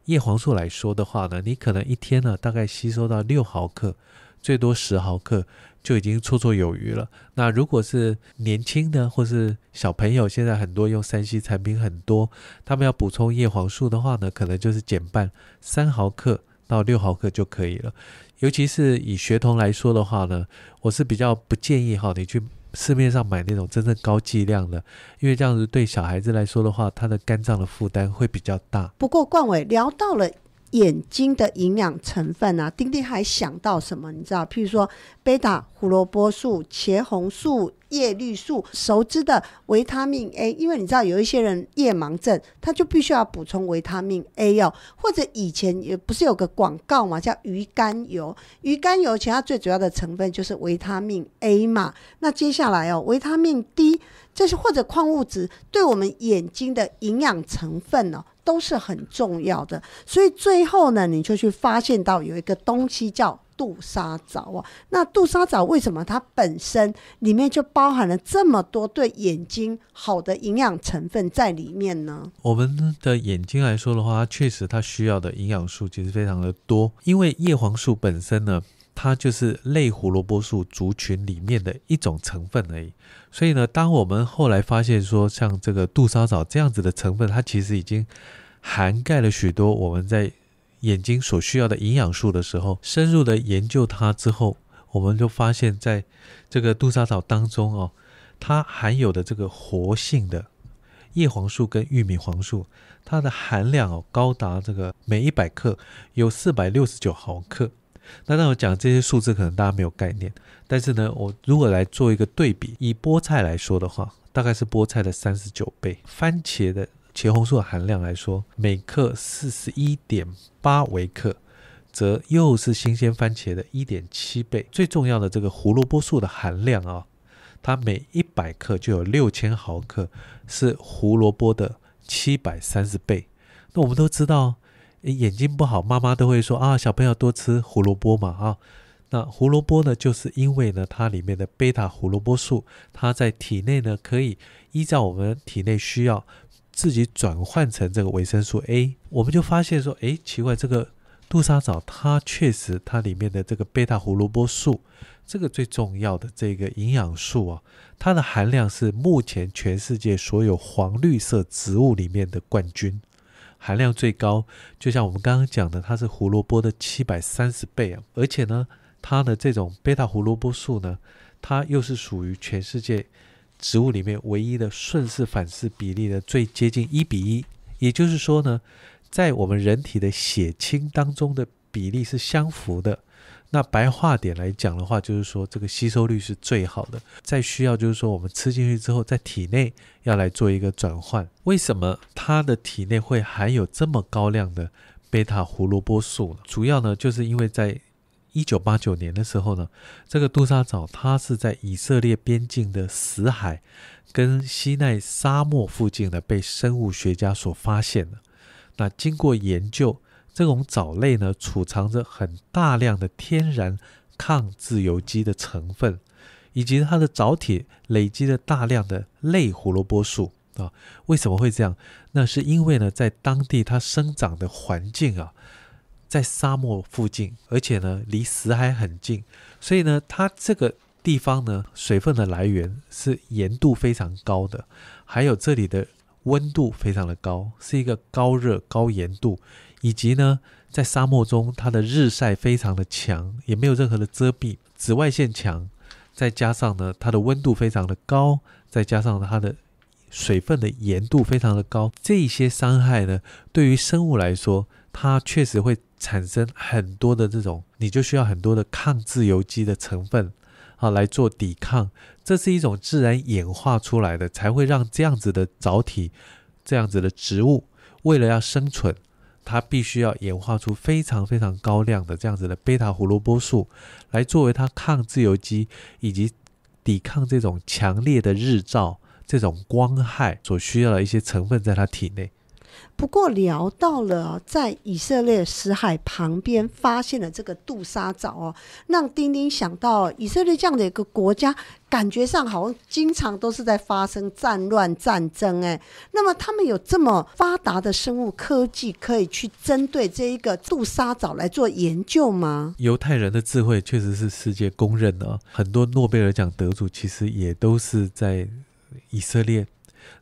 叶黄素来说的话呢，你可能一天呢大概吸收到6毫克，最多10毫克就已经绰绰有余了。那如果是年轻的或是小朋友，现在很多用3C 产品很多，他们要补充叶黄素的话呢，可能就是减半，3毫克到6毫克就可以了。尤其是以学童来说的话呢，我是比较不建议你去市面上买那种真正高剂量的，因为这样子对小孩子来说的话，他的肝脏的负担会比较大。不过冠伟聊到了眼睛的营养成分丁丁还想到什么你知道，譬如说贝塔胡萝卜素、茄红素、叶绿素，熟知的维他命 A， 因为你知道有一些人夜盲症，他就必须要补充维他命 A 或者以前也不是有个广告嘛，叫鱼肝油，鱼肝油其实它最主要的成分就是维他命 A 嘛。那接下来维他命 D， 这是或者矿物质，对我们眼睛的营养成分都是很重要的。所以最后呢，你就去发现到有一个东西叫杜莎藻那杜莎藻为什么它本身里面就包含了这么多对眼睛好的营养成分在里面呢？我们的眼睛来说的话，确实它需要的营养素其实非常的多，因为叶黄素本身呢，它就是类胡萝卜素族群里面的一种成分而已。所以呢，当我们后来发现说像这个杜莎藻这样子的成分，它其实已经涵盖了许多我们在眼睛所需要的营养素的时候，深入的研究它之后，我们就发现在这个杜莎藻当中它含有的这个活性的叶黄素跟玉米黄素，它的含量高达这个每100克有469毫克。那我讲这些数字可能大家没有概念，但是呢，我如果来做一个对比，以菠菜来说的话，大概是菠菜的39倍，番茄的茄红素的含量来说，每克 41.8 微克，则又是新鲜番茄的 1.7 倍。最重要的这个胡萝卜素的含量它每100克就有6000毫克，是胡萝卜的730倍。那我们都知道眼睛不好，妈妈都会说小朋友多吃胡萝卜嘛那胡萝卜呢，就是因为呢它里面的贝塔胡萝卜素，它在体内呢可以依照我们体内需要自己转换成这个维生素 A。 我们就发现说奇怪，这个杜莎藻它确实它里面的这个贝塔胡萝卜素，这个最重要的这个营养素它的含量是目前全世界所有黄绿色植物里面的冠军，含量最高。就像我们刚刚讲的，它是胡萝卜的730倍而且呢它的这种贝塔胡萝卜素呢，它又是属于全世界植物里面唯一的顺势反式比例的最接近1:1，也就是说呢，在我们人体的血清当中的比例是相符的。那白话点来讲的话，就是说这个吸收率是最好的。再需要就是说我们吃进去之后，在体内要来做一个转换。为什么它的体内会含有这么高量的贝塔胡萝卜素呢？主要呢就是因为在1989年的时候呢，这个杜莎藻它是在以色列边境的死海跟西奈沙漠附近呢被生物学家所发现的。那经过研究，这种藻类呢储藏着很大量的天然抗自由基的成分，以及它的藻体累积了大量的类胡萝卜素为什么会这样？那是因为呢在当地它生长的环境在沙漠附近，而且呢离死海很近，所以呢它这个地方呢水分的来源是盐度非常高的，还有这里的温度非常的高，是一个高热高盐度，以及呢在沙漠中它的日晒非常的强，也没有任何的遮蔽，紫外线强，再加上呢它的温度非常的高，再加上它的水分的盐度非常的高，这些伤害呢对于生物来说，它确实会产生很多的这种，你就需要很多的抗自由基的成分来做抵抗。这是一种自然演化出来的，才会让这样子的藻体，这样子的植物为了要生存，它必须要演化出非常非常高量的这样子的贝塔胡萝卜素，来作为它抗自由基以及抵抗这种强烈的日照，这种光害所需要的一些成分在它体内。不过聊到了在以色列死海旁边发现了这个杜莎藻让丁丁想到以色列这样的一个国家，感觉上好像经常都是在发生战乱战争那么他们有这么发达的生物科技，可以去针对这一个杜莎藻来做研究吗？犹太人的智慧确实是世界公认的很多诺贝尔奖得主其实也都是在以色列。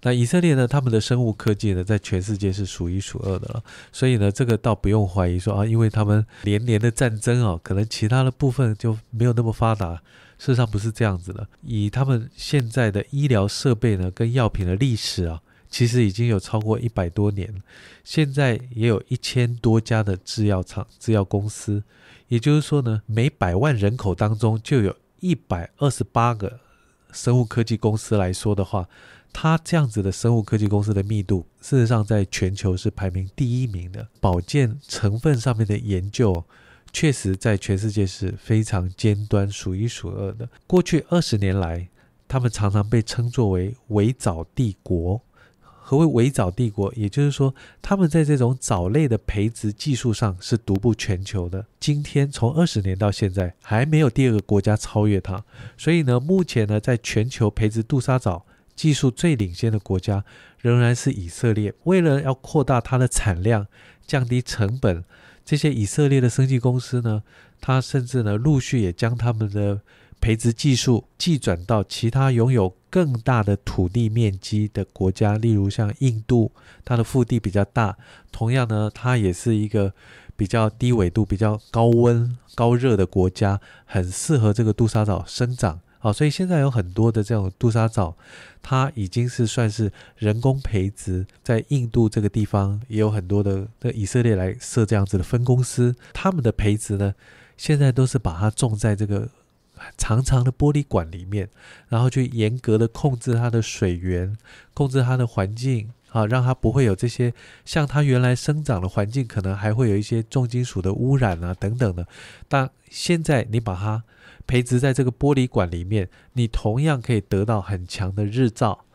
那以色列呢，他们的生物科技呢，在全世界是数一数二的了，所以呢，这个倒不用怀疑说因为他们连年的战争可能其他的部分就没有那么发达。事实上不是这样子的，以他们现在的医疗设备呢，跟药品的历史其实已经有超过100多年，现在也有1000多家的制药厂、制药公司，也就是说呢，每100万人口当中就有128个生物科技公司来说的话，它这样子的生物科技公司的密度，事实上在全球是排名第1名的。保健成分上面的研究，确实在全世界是非常尖端、数一数二的。过去20年来，他们常常被称作为微藻帝国。何谓微藻帝国？也就是说，他们在这种藻类的培植技术上是独步全球的。今天从20年到现在，还没有第2个国家超越它。所以呢，目前呢，在全球培植杜莎藻技术最领先的国家仍然是以色列。为了要扩大它的产量，降低成本，这些以色列的生技公司呢，它甚至呢陆续也将他们的培植技术寄转到其他拥有更大的土地面积的国家，例如像印度，它的腹地比较大，同样呢它也是一个比较低纬度、比较高温、高热的国家，很适合这个杜莎藻生长。所以现在有很多的这种杜莎藻，它已经是算是人工培植，在印度这个地方也有很多的以色列来设这样子的分公司，他们的培植呢，现在都是把它种在这个长长的玻璃管里面，然后去严格的控制它的水源，控制它的环境，让它不会有这些像它原来生长的环境可能还会有一些重金属的污染啊等等的。但现在你把它培植在这个玻璃管里面，你同样可以得到很强的日照，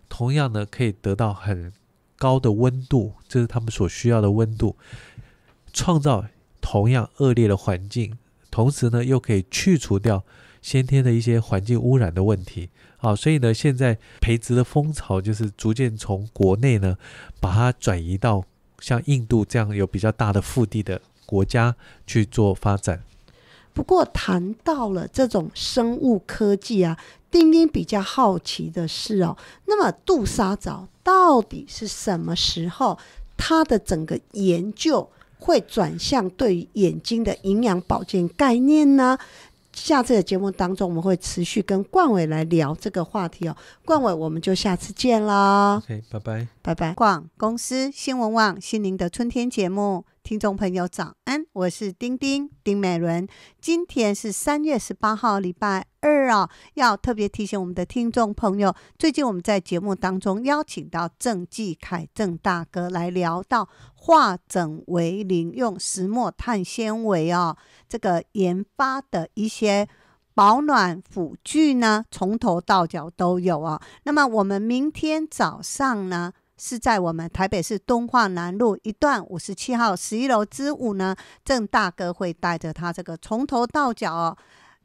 同样呢可以得到很高的温度，这是他们所需要的温度，创造同样恶劣的环境，同时呢又可以去除掉先天的一些环境污染的问题。所以呢现在培植的风潮就是逐渐从国内呢把它转移到像印度这样有比较大的腹地的国家去做发展。不过谈到了这种生物科技啊，丁丁比较好奇的是那么杜莎藻到底是什么时候它的整个研究会转向对于眼睛的营养保健概念呢？下次的节目当中我们会持续跟冠伟来聊这个话题冠伟，我们就下次见啦。 OK， 拜拜拜拜。广公司新闻网心灵的春天节目，听众朋友早安，我是丁美伦。今天是3月18号礼拜二要特别提醒我们的听众朋友，最近我们在节目当中邀请到郑继凯郑大哥来聊到化整为零，用石墨碳纤维这个研发的一些保暖辅具呢，从头到脚都有那么我们明天早上呢是在我们台北市敦化南路一段57号11楼之5呢，郑大哥会带着他这个从头到脚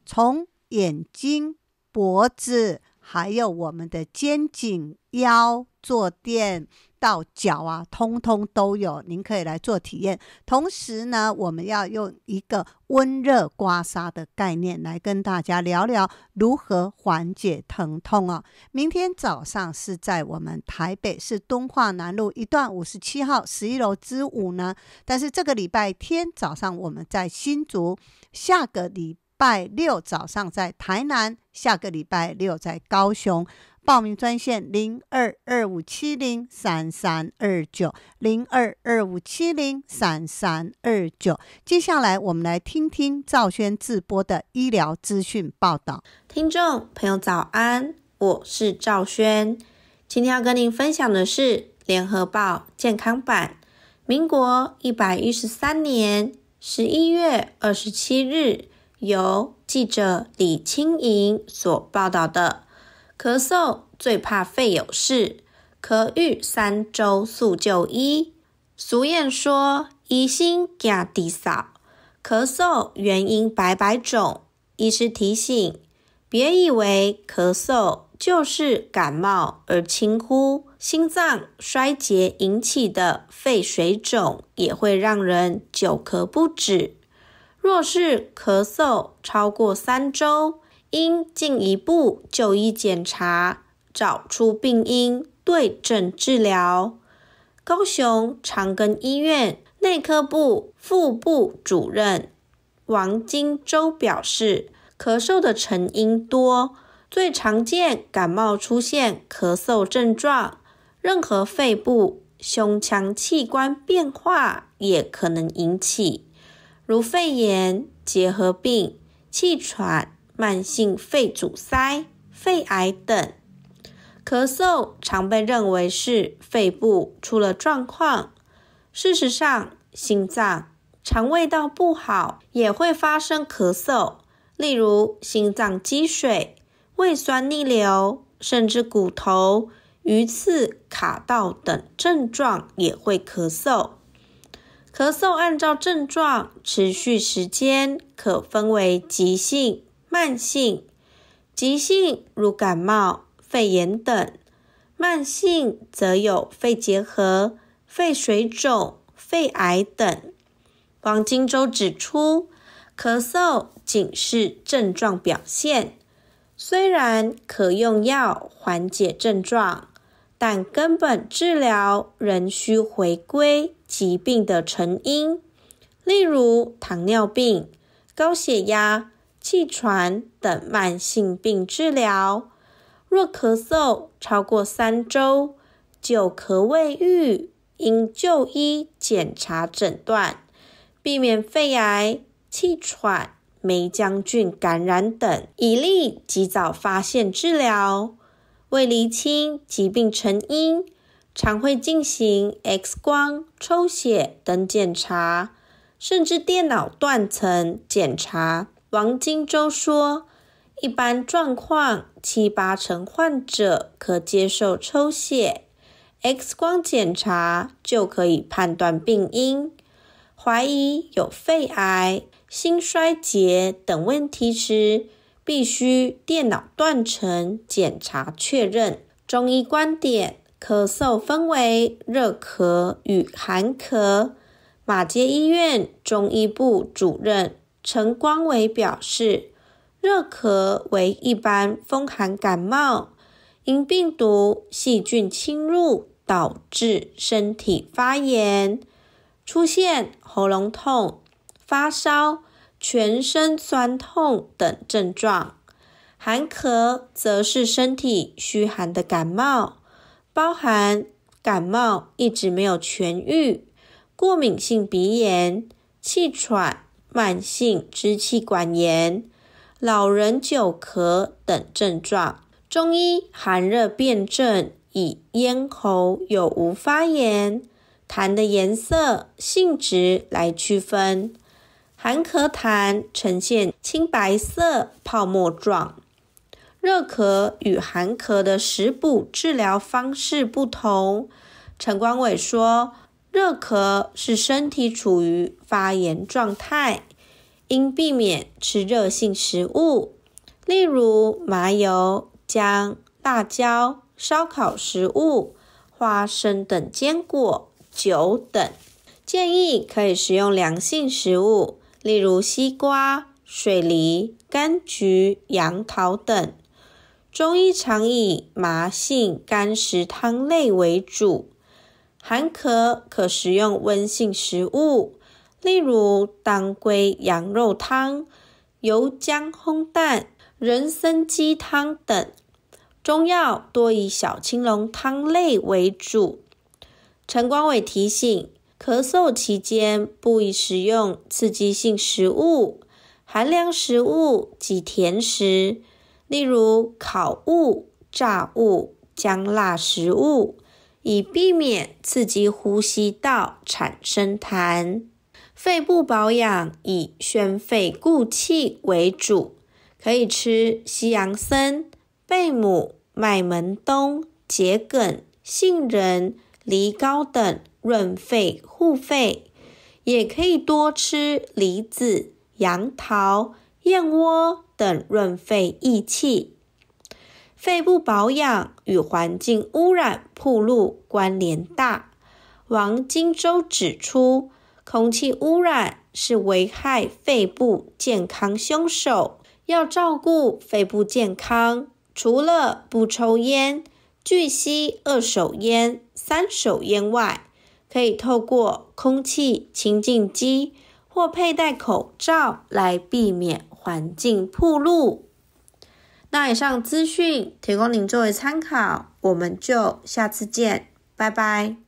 从眼睛、脖子还有我们的肩颈、腰、坐垫到脚通通都有，您可以来做体验。同时呢，我们要用一个温热刮痧的概念来跟大家聊聊如何缓解疼痛明天早上是在我们台北市敦化南路一段57号11楼之5呢，但是这个礼拜天早上我们在新竹，下个礼拜六早上在台南，下个礼拜六在高雄。报名专线0225703329 0225703329。接下来我们来听听兆轩自播的医疗资讯报道。听众朋友早安，我是兆轩。今天要跟您分享的是联合报健康版民国113年11月27日由记者李清莹所报道的咳嗽最怕肺有事，咳郁3周速就医。俗谚说疑心怕地扫，咳嗽原因百种。医师提醒，别以为咳嗽就是感冒而轻忽，心脏衰竭引起的肺水肿也会让人久咳不止。若是咳嗽超过3周，应进一步就医检查，找出病因，对症治疗。高雄长庚医院内科部副部主任王金洲表示，咳嗽的成因多，最常见感冒出现咳嗽症状，任何肺部、胸腔器官变化也可能引起，如肺炎、结核病、气喘、慢性肺阻塞、肺癌等。咳嗽常被认为是肺部出了状况，事实上，心脏、肠胃道不好也会发生咳嗽，例如心脏积水、胃酸逆流，甚至骨头、鱼刺卡到等症状也会咳嗽。咳嗽按照症状持续时间可分为急性、慢性。急性如感冒、肺炎等，慢性则有肺结核、肺水肿、肺癌等。王金洲指出，咳嗽仅是症状表现，虽然可用药缓解症状，但根本治疗仍需回归疾病的成因，例如糖尿病、高血压、气喘等慢性病治疗。若咳嗽超过3周，久咳未愈，应就医检查诊断，避免肺癌、气喘、梅浆菌感染等，以利及早发现治疗。为厘清疾病成因，常会进行 X 光、抽血等检查，甚至电脑断层检查。王金洲说，一般状况7-8成患者可接受抽血， X 光检查就可以判断病因。怀疑有肺癌、心衰竭等问题时，必须电脑断层检查确认。中医观点，咳嗽分为热咳与寒咳。马偕医院中医部主任陈光伟表示，热咳为一般风寒感冒，因病毒、细菌侵入导致身体发炎，出现喉咙痛、发烧、全身酸痛等症状。寒咳则是身体虚寒的感冒，包含感冒一直没有痊愈、过敏性鼻炎、气喘、慢性支气管炎、老人久咳等症状。中医寒热辨证以咽喉有无发炎、痰的颜色、性质来区分。寒咳痰呈现青白色泡沫状。热咳与寒咳的食补治疗方式不同。陈光伟说，热咳是身体处于发炎状态，应避免吃热性食物，例如麻油、姜、辣椒、烧烤食物、花生等坚果、酒等。建议可以食用凉性食物，例如西瓜、水梨、柑橘、杨桃等。中医常以麻杏干食汤类为主。寒咳可食用温性食物，例如当归羊肉汤、油姜烘蛋、人参鸡汤等。中药多以小青龙汤类为主。陈光伟提醒，咳嗽期间不宜食用刺激性食物、寒凉食物及甜食，例如烤物、炸物、姜辣食物，以避免刺激呼吸道产生痰。肺部保养以宣肺固气为主，可以吃西洋参、贝母、麦门冬、桔梗、杏仁、梨膏等润肺护肺，也可以多吃梨子、杨桃、燕窝等润肺益气。肺部保养与环境污染暴露关联大。王金洲指出，空气污染是危害肺部健康凶手，要照顾肺部健康，除了不抽烟、拒吸二手烟、三手烟外，可以透过空气清净机或佩戴口罩来避免环境暴露。那以上资讯提供您作为参考，我们就下次见，拜拜。